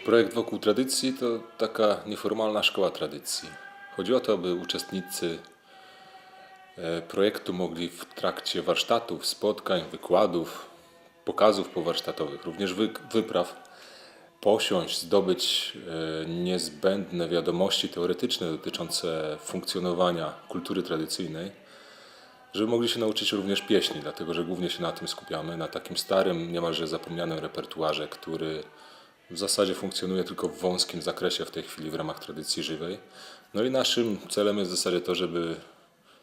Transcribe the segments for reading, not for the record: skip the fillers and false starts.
Projekt Wokół Tradycji to taka nieformalna szkoła tradycji. Chodzi o to, aby uczestnicy projektu mogli w trakcie warsztatów, spotkań, wykładów, pokazów powarsztatowych, również wypraw, posiąść, zdobyć niezbędne wiadomości teoretyczne dotyczące funkcjonowania kultury tradycyjnej, żeby mogli się nauczyć również pieśni, dlatego że głównie się na tym skupiamy, na takim starym, niemalże zapomnianym repertuarze, który w zasadzie funkcjonuje tylko w wąskim zakresie w tej chwili w ramach tradycji żywej. No i naszym celem jest w zasadzie to, żeby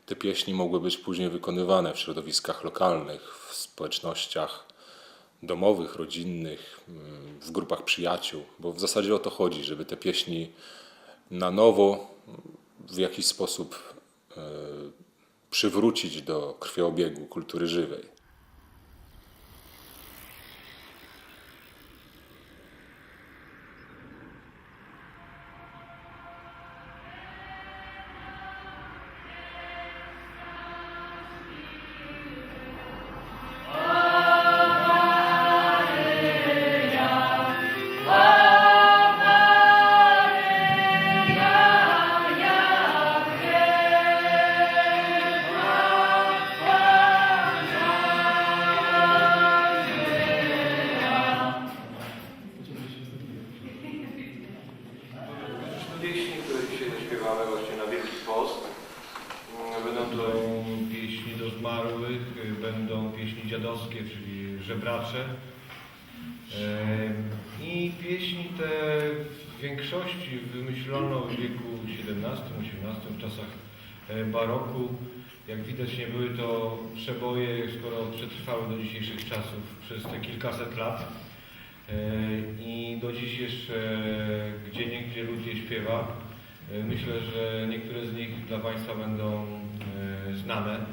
te pieśni mogły być później wykonywane w środowiskach lokalnych, w społecznościach domowych, rodzinnych, w grupach przyjaciół, bo w zasadzie o to chodzi, żeby te pieśni na nowo w jakiś sposób przywrócić do krwiobiegu kultury żywej. Pieśni, które dzisiaj zaśpiewamy właśnie na Wielki Post, będą to pieśni do zmarłych, będą pieśni dziadowskie, czyli żebracze. I pieśni te w większości wymyślono w wieku XVII-XVIII, w czasach baroku. Jak widać, nie były to przeboje, skoro przetrwały do dzisiejszych czasów przez te kilkaset lat. I do dziś jeszcze gdzieniegdzie ludzie śpiewa. Myślę, że niektóre z nich dla Państwa będą znane.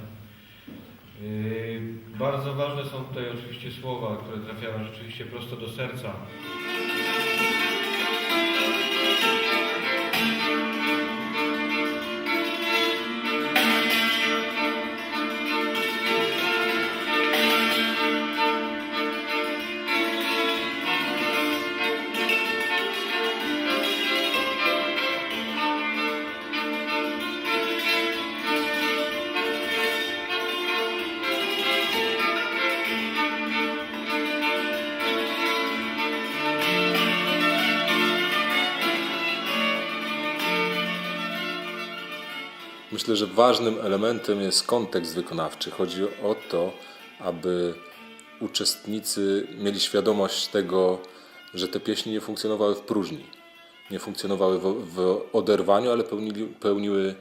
Bardzo ważne są tutaj oczywiście słowa, które trafiają rzeczywiście prosto do serca. Myślę, że ważnym elementem jest kontekst wykonawczy. Chodzi o to, aby uczestnicy mieli świadomość tego, że te pieśni nie funkcjonowały w próżni, nie funkcjonowały w oderwaniu, ale pełniły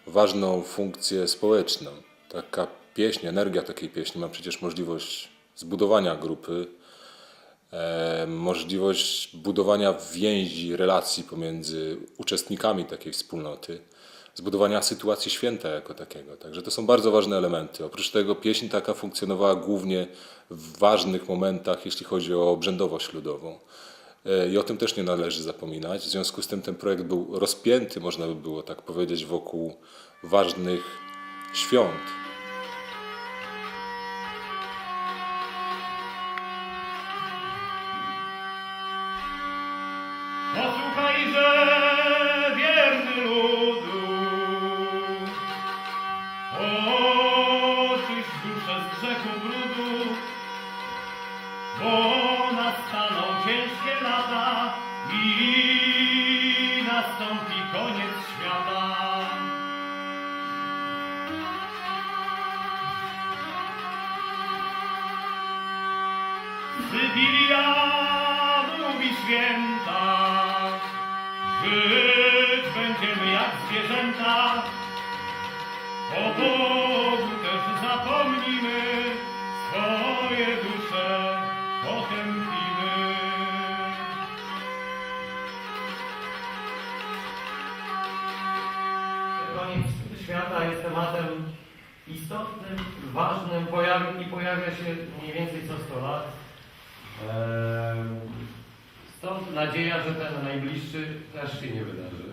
ważną funkcję społeczną. Taka pieśń, energia takiej pieśni ma przecież możliwość zbudowania grupy, możliwość budowania więzi, relacji pomiędzy uczestnikami takiej wspólnoty, zbudowania sytuacji święta jako takiego. Także to są bardzo ważne elementy. Oprócz tego pieśń taka funkcjonowała głównie w ważnych momentach, jeśli chodzi o obrzędowość ludową. I o tym też nie należy zapominać. W związku z tym ten projekt był rozpięty, można by było tak powiedzieć, wokół ważnych świąt. Posłuchajże, wierny ludu, oczyść duszę z grzechu brudu, bo nastaną ciężkie lata i nastąpi koniec świata. Sybiria mówi święta, żyć będziemy jak zwierzęta, o Bogu też zapomnimy, swoje dusze potępimy. Koniec świata jest tematem istotnym, ważnym i pojawia się mniej więcej co 100 lat. Stąd nadzieja, że ten najbliższy też się nie wydarzy.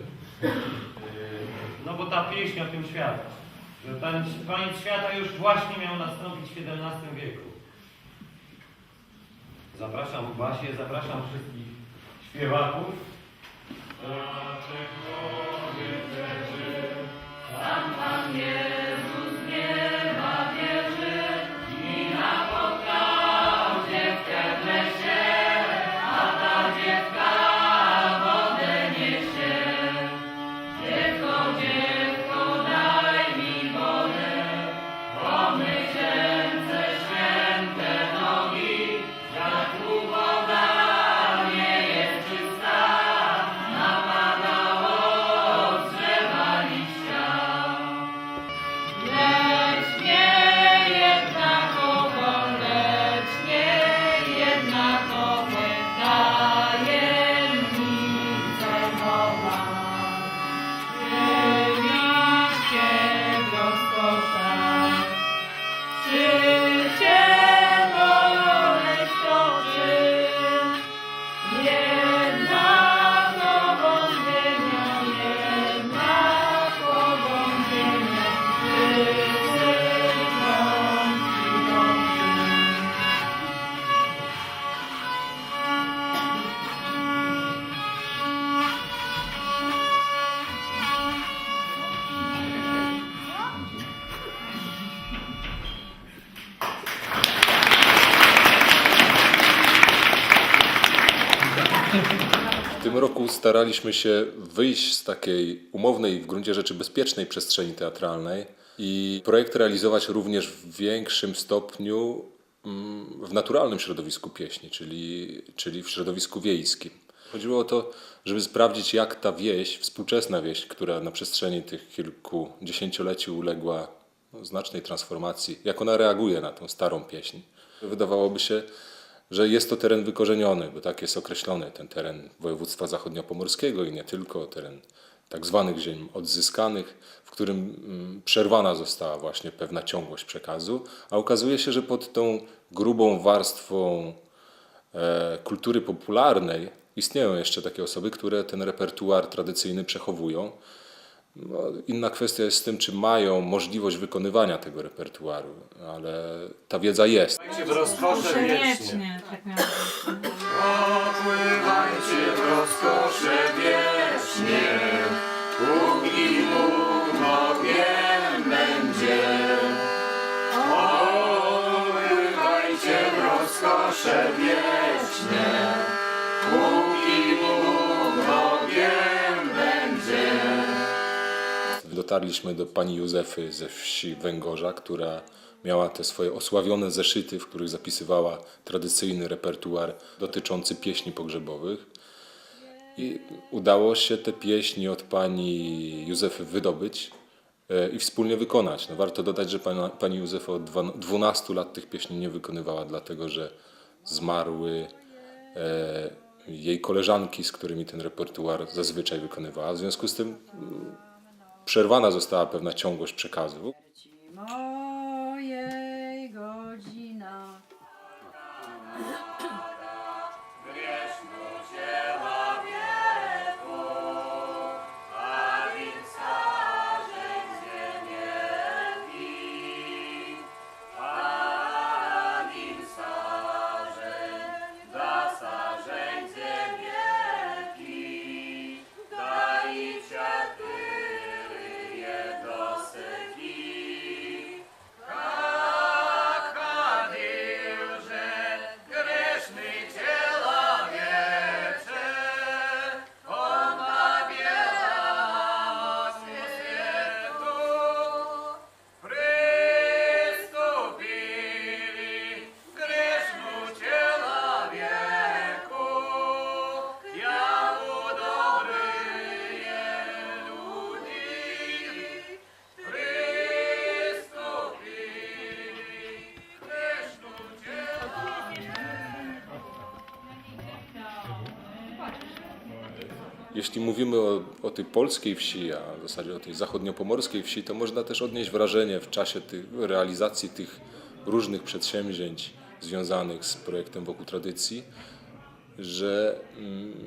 No bo ta pieśń o tym świata, że ten koniec świata już właśnie miał nastąpić w XVII wieku. Zapraszam Basię, zapraszam wszystkich śpiewaków. W tym roku staraliśmy się wyjść z takiej umownej, w gruncie rzeczy bezpiecznej przestrzeni teatralnej i projekt realizować również w większym stopniu w naturalnym środowisku pieśni, czyli w środowisku wiejskim. Chodziło o to, żeby sprawdzić, jak ta wieś, współczesna wieś, która na przestrzeni tych kilkudziesięcioleci uległa znacznej transformacji, jak ona reaguje na tą starą pieśń. Wydawałoby się, że jest to teren wykorzeniony, bo tak jest określony ten teren województwa zachodniopomorskiego i nie tylko, teren tak zwanych ziem odzyskanych, w którym przerwana została właśnie pewna ciągłość przekazu, a okazuje się, że pod tą grubą warstwą kultury popularnej istnieją jeszcze takie osoby, które ten repertuar tradycyjny przechowują. No, inna kwestia jest z tym, czy mają możliwość wykonywania tego repertuaru, ale ta wiedza jest. W rozkosze wiecznie. Wiecznie, tak miało być. Opływajcie w rozkosze wiecznie, póki Bóg Bogiem będzie. Opływajcie w rozkosze wiecznie, póki Bóg Bogiem będzie. Dotarliśmy do pani Józefy ze wsi Węgorza, która miała te swoje osławione zeszyty, w których zapisywała tradycyjny repertuar dotyczący pieśni pogrzebowych. I udało się te pieśni od pani Józefy wydobyć i wspólnie wykonać. No, warto dodać, że pani Józefa od 12 lat tych pieśni nie wykonywała, dlatego że zmarły jej koleżanki, z którymi ten repertuar zazwyczaj wykonywała. W związku z tym przerwana została pewna ciągłość przekazu. Mojej godzina. Jeśli mówimy o tej polskiej wsi, a w zasadzie o tej zachodniopomorskiej wsi, to można też odnieść wrażenie w czasie realizacji tych różnych przedsięwzięć związanych z projektem Wokół Tradycji, że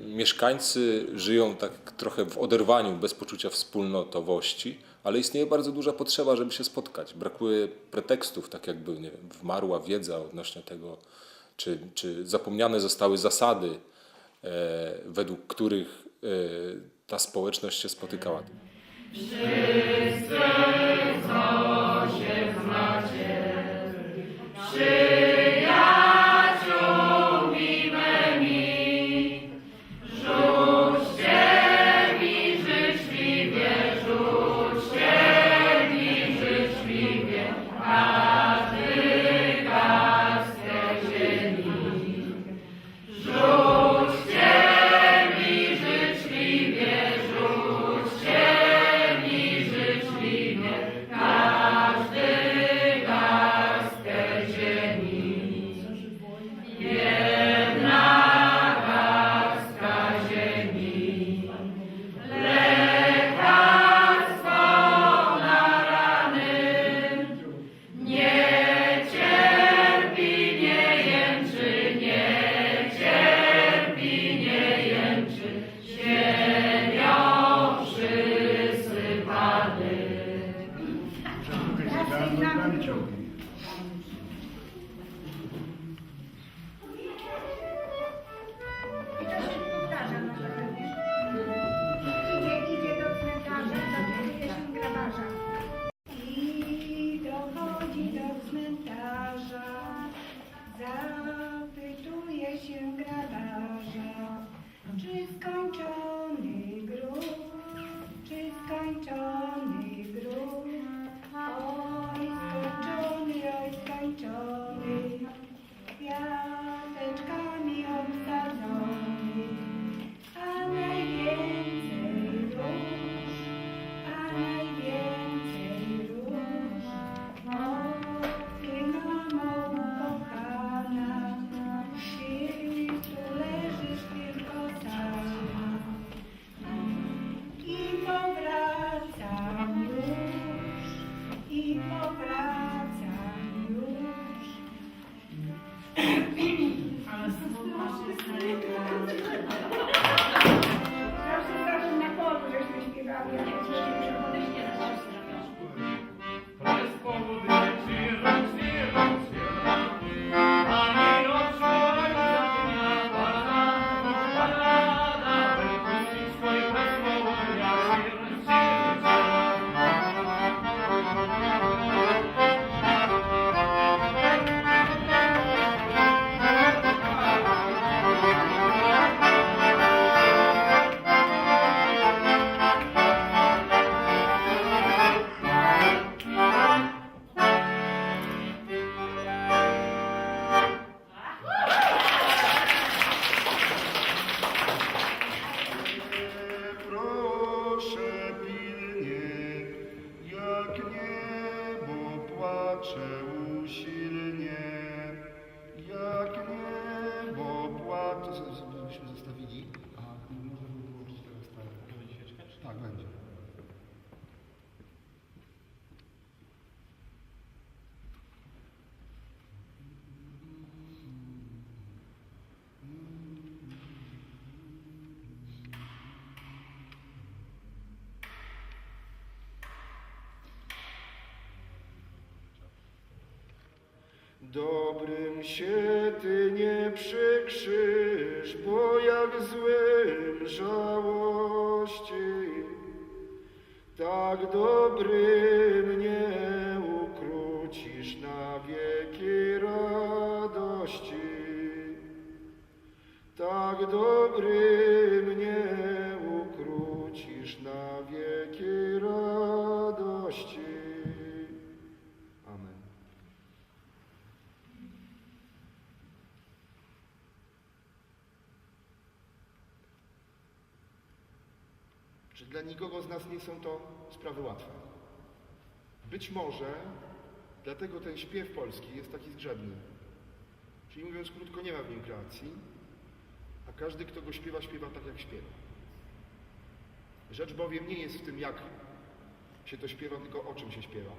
mieszkańcy żyją tak trochę w oderwaniu, bez poczucia wspólnotowości, ale istnieje bardzo duża potrzeba, żeby się spotkać. Brakuje pretekstów, tak jakby, nie wiem, wmarła wiedza odnośnie tego, czy zapomniane zostały zasady według których ta społeczność się spotykała. Idzie do cmentarza, zapytuje się grabarza. I dochodzi do cmentarza, zapytuje się grabarza, czy skończony grób, czy skończony grób. Oj, skończony, kwiateczkami obsadzony, a najwięcej róż, O, ty mamo ukochana, ty tu leżysz tylko sama. I powracam już. Ale smutno się Zawsze na polu żeśmy śpiewali, a Proszę pilnie, jak niebo płacze usilnie, jak niebo płacze... Byśmy zostawili? A może by było czyste stare. Będzie świeczka? Tak, będzie. Dobrym się ty nie przykrzysz, bo jak złym żałości, tak dobrym nie ukrócisz na wieki radości. Tak dobrym nie ukrócisz na wieki radości. Amen. Czy dla nikogo z nas nie są to sprawy łatwe? Być może dlatego ten śpiew polski jest taki zgrzebny. Czyli mówiąc krótko, nie ma w nim kreacji, a każdy, kto go śpiewa, śpiewa tak, jak śpiewa. Rzecz bowiem nie jest w tym, jak się to śpiewa, tylko o czym się śpiewa.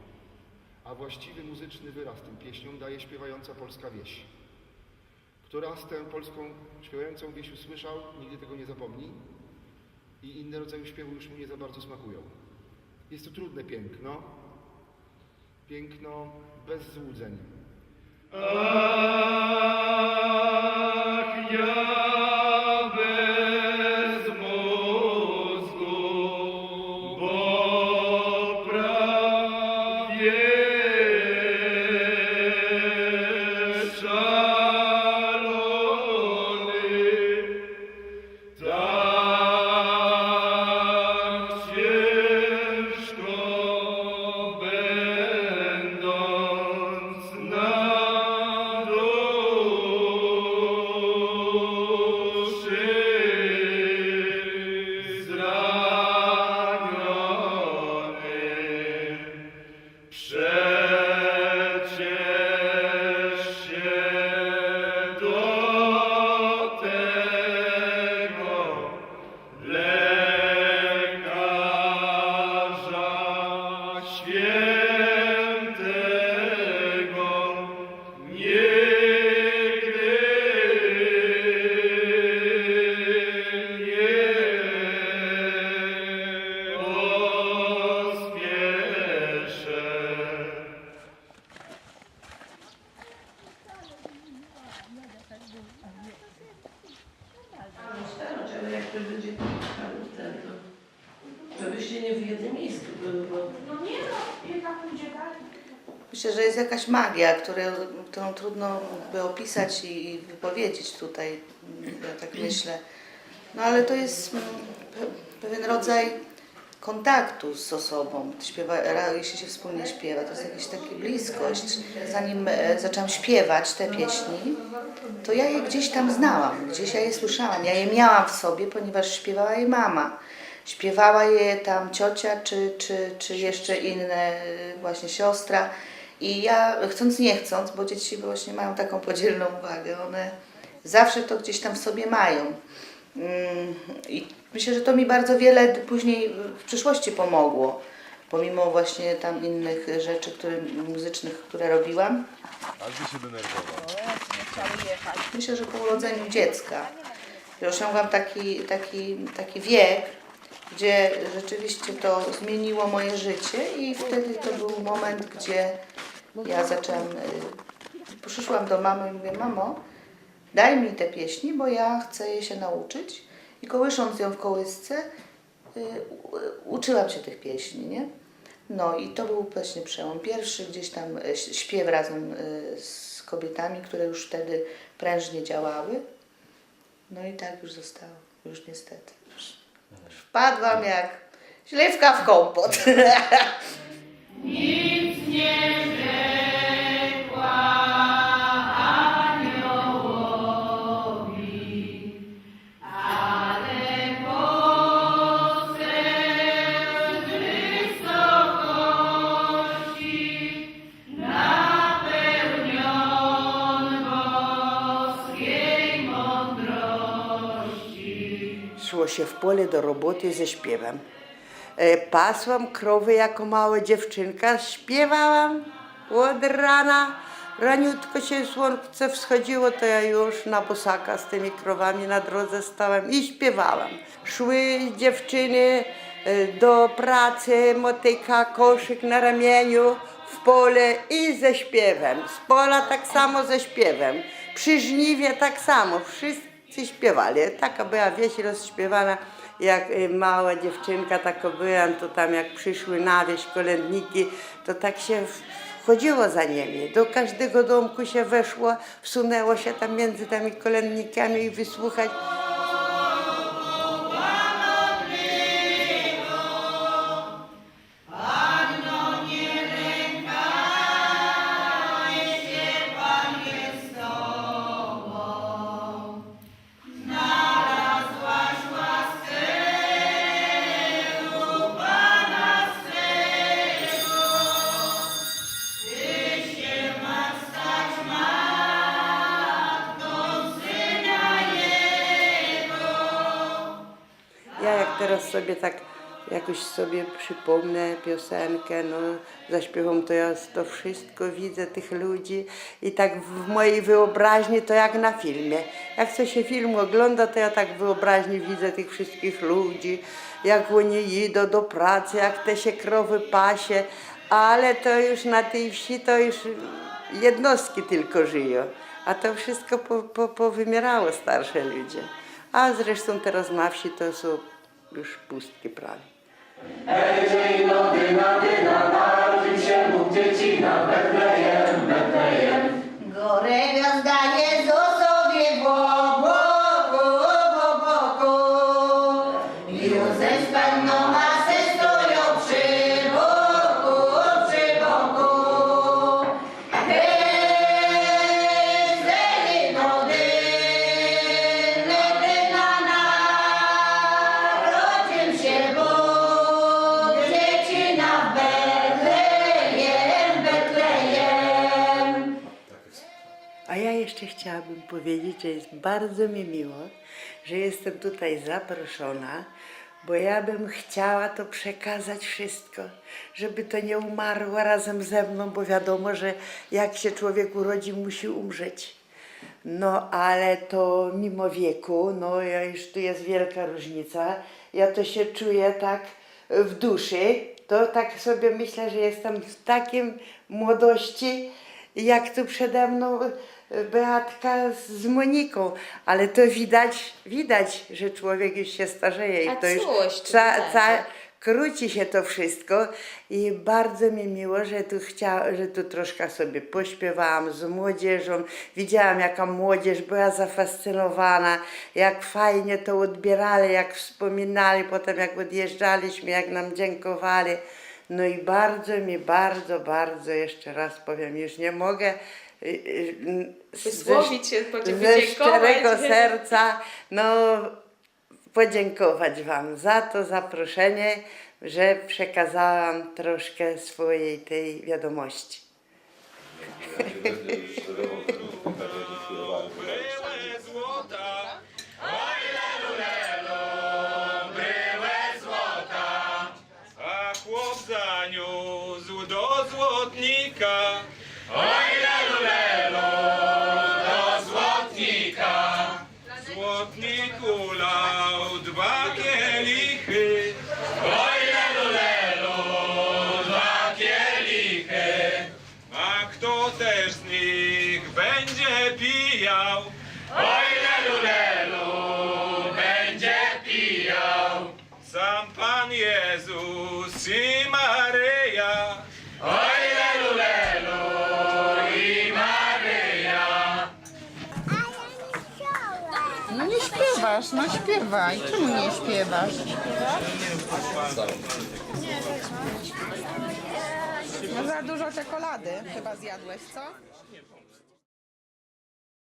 A właściwy muzyczny wyraz tym pieśniom daje śpiewająca polska wieś. Kto raz tę polską śpiewającą wieś usłyszał, nigdy tego nie zapomni i inne rodzaje śpiewu już mu nie za bardzo smakują. Jest to trudne piękno, piękno bez złudzeń. Ach, ja ale jak to będzie ten, to żebyście nie w jednym miejscu były, bo... No nie no, jedna pójdzie dalej. Myślę, że jest jakaś magia, którą trudno by opisać i wypowiedzieć tutaj, ja tak myślę. No ale to jest pewien rodzaj kontaktu z osobą, jeśli się wspólnie śpiewa, to jest jakaś taka bliskość. Zanim zaczęłam śpiewać te pieśni, to ja je gdzieś tam znałam, gdzieś ja je słyszałam, ja je miałam w sobie, ponieważ śpiewała je mama. Śpiewała je tam ciocia, czy jeszcze inne, właśnie siostra. I ja, chcąc nie chcąc, bo dzieci właśnie mają taką podzielną uwagę, one zawsze to gdzieś tam w sobie mają. I myślę, że to mi bardzo wiele później w przyszłości pomogło, pomimo właśnie tam innych rzeczy muzycznych, które robiłam. Każdy się denerwował. Myślę, że po urodzeniu dziecka osiągłam taki wiek, gdzie rzeczywiście to zmieniło moje życie i wtedy to był moment, gdzie ja zaczęłam, przyszłam do mamy i mówię, mamo, daj mi te pieśni, bo ja chcę je się nauczyć. I kołysząc ją w kołysce, uczyłam się tych pieśni, nie? No i to był właśnie przełom. Pierwszy gdzieś tam śpiew razem z kobietami, które już wtedy prężnie działały. No i tak już zostało, już niestety. Już wpadłam jak śliwka w kompot. Nic nie rzekła aniołowi, ale poseł wysokości napełnion boskiej mądrości. Szło się w pole do roboty ze śpiewem. Pasłam krowy jako mała dziewczynka, śpiewałam od rana. Raniutko się słońce wschodziło, to ja już na bosaka z tymi krowami na drodze stałam i śpiewałam. Szły dziewczyny do pracy, motyka, koszyk na ramieniu, w pole i ze śpiewem. Z pola tak samo ze śpiewem. Przy żniwie tak samo, wszyscy śpiewali. Taka była wieś rozśpiewana. Jak mała dziewczynka taka byłam, to tam jak przyszły na wieś kolędniki, to tak się chodziło za nimi. Do każdego domku się weszło, wsunęło się tam między tymi kolędnikami i wysłuchać. Ja jak teraz sobie tak jakoś sobie przypomnę piosenkę, no zaśpiewam, to ja to wszystko widzę, tych ludzi i tak w mojej wyobraźni to jak na filmie. Jak co się film ogląda, to ja tak w wyobraźni widzę tych wszystkich ludzi, jak oni idą do pracy, jak te się krowy pasie, ale to już na tej wsi to już jednostki tylko żyją, a to wszystko powymierało starsze ludzie. A zresztą teraz na wsi to są już pustki prawie. Górę gwiazda Jezusowie boku. Józef z Panną Masę stoją przy boku. Weseli na narodził się Bóg, dziecina w Betlejem. A ja jeszcze chciałabym powiedzieć, że jest bardzo mi miło, że jestem tutaj zaproszona, bo ja bym chciała to przekazać wszystko, żeby to nie umarło razem ze mną, bo wiadomo, że jak się człowiek urodzi, musi umrzeć. No ale to mimo wieku, no ja już tu jest wielka różnica, ja to się czuję tak w duszy, to tak sobie myślę, że jestem w takim młodości, jak tu przede mną Beatka z Moniką, ale to widać, że człowiek już się starzeje i A to już czułość tutaj, króci się to wszystko i bardzo mi miło, że tu troszkę sobie pośpiewałam z młodzieżą. Widziałam, jaka młodzież była zafascynowana, jak fajnie to odbierali, jak wspominali, potem jak odjeżdżaliśmy, jak nam dziękowali. No i bardzo jeszcze raz powiem, już nie mogę Wysłowić się, ze podziękować. szczerego serca, podziękować Wam za to zaproszenie, że przekazałam troszkę swojej tej wiadomości. A chłop zaniósł do złotnika. Oj, lelu, lelu, do złotnika. Złotnik ulał 2 kielichy. Oj, lelu, lelu, 2 kielichy. A kto też z nich będzie pijał? Oj, lelu, lelu, będzie pijał. Sam Pan Jezus i Maryja. Oj, lelu, lelu i Maryja. No nie śpiewasz, no śpiewaj. Czemu nie śpiewasz? No za dużo czekolady chyba zjadłeś, co?